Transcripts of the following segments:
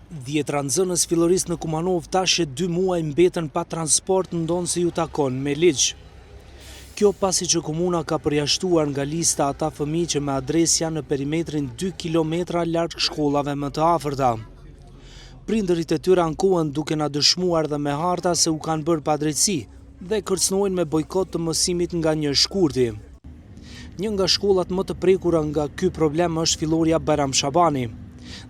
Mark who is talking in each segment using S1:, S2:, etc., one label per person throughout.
S1: Dhjetra nxënës fillorisë në Kumanov tash 2 muaj mbeten pa transport ndonë se ju takon me ligj. Kjo pasi që komuna ka përjashtuar nga lista ata fëmijë që me adresë janë në perimetrin 2 kilometra larg shkollave më të afërta. Prindërit e tyre ankohen duke na dëshmuar dhe me harta se u kanë bërë padrejtësi dhe kërcënojnë me bojkot të mësimit nga 1 shkurti. Një nga shkollat më të prekura nga ky problem është filloria Bajram Shabani.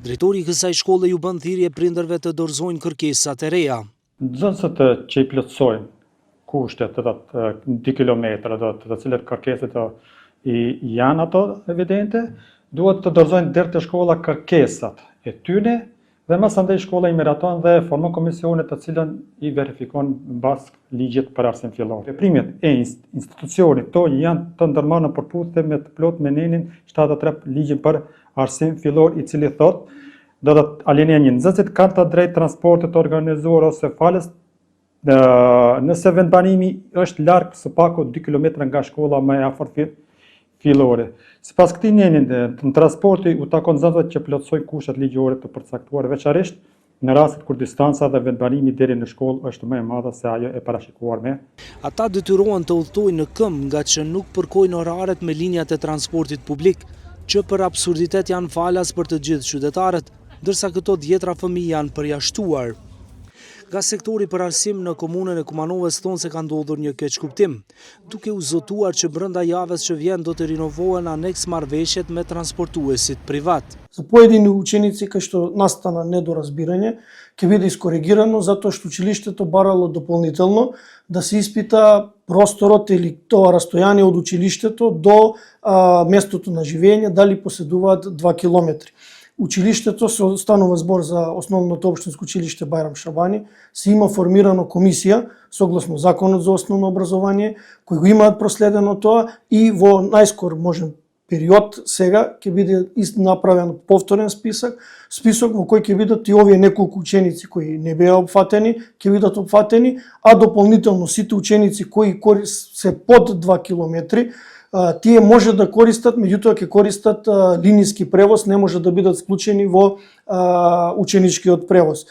S1: Drejtori i kësaj shkolle ju bën thirrje prindërve të dorëzojnë kërkesat e reja.
S2: Nxënësit që i plotësojnë kushtet të 2 kilometra, të cilët kërkesat janë ato evidente, duhet të dorëzojnë deri te shkolla kërkesat e tyre dhe më andaj shkolla i miraton dhe formon komisione të cilën i verifikon mbas ligjit për arsim fillor. Veprimet e institucionit këto janë të ndërmarrë në përputhje me të plot me nenin 73 ligjin për arsim fillor, i cili thot do të alinea 1 nxënësit kanë të drejtë transportit të organizuar ose falës nëse vendbanimi është larg së paku 2 kilometra nga shkolla më e afërt fillore. Sipas këtij neni, në transporti u takon nxënësve që plotësojnë kushtet ligjore të përcaktuara, veçanërisht në rastet kur distanca dhe vendbanimi deri në shkollë është më e madhe se ajo e parashikuar me.
S1: Ata detyrohen të udhtojnë në këmbë nga që nuk përkojnë oraret me linjat e transportit publik, që për absurditet janë falas për të gjithë qytetarët, ndërsa këto dhjetra fëmijë janë përjashtuar. Nga sektori për arsim në komunën e Kumanovës thonë se ka ndodhur një keqkuptim, duke u zotuar që brenda javës që vjen do të rinovohen aneks marrëveshjet me transportuesit privat.
S3: За поjedini ученици кај што настана недоразбирање, ќе биде искоригирано затоа што училиштето барало дополнително да се испита просторот или тоа растојание од училиштето до местото на живење, дали поседуваат 2 километри. Училиштето се станува збор за основното општинско училиште Бајрам Шабани, се има формирано комисија согласно законот за основно образование, кои го имаат проследено тоа и во најскор можен период сега ќе биде направен повторен список во кој ќе бидат и овие неколку ученици кои не беа опфатени, ќе бидат опфатени, а дополнително сите ученици кои се под 2 километри, тие може да користат, меѓутоа ќе користат линиски превоз, не може да бидат вклучени во ученичкиот превоз.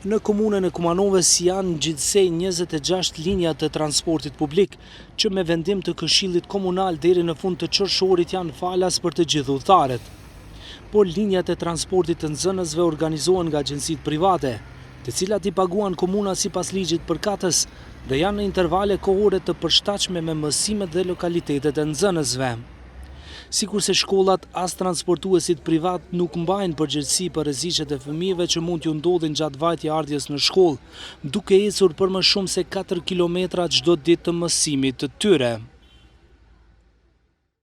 S1: Në komunën e Kumanovës janë gjithsej 26 linja të transportit publik, që me vendim të Këshillit Komunal deri në fund të qershorit janë falas për të gjithë udhëtarët. Por linjat e transportit të nxënësve organizohen nga agjensitë private, të cilat i paguan komuna sipas ligjit përkatës dhe janë në intervale kohore të përshtatshme me mësimet dhe lokalitetet e nxënësve. Sikurse shkollat as transportuesit privat nuk mbajnë përgjegjësi për rreziqet e fëmijëve që mund t'ju ndodhin gjatë vajtjeardhjes në shkollë, duke ecur për më shumë se 4 kilometra çdo ditë të mësimit të tyre.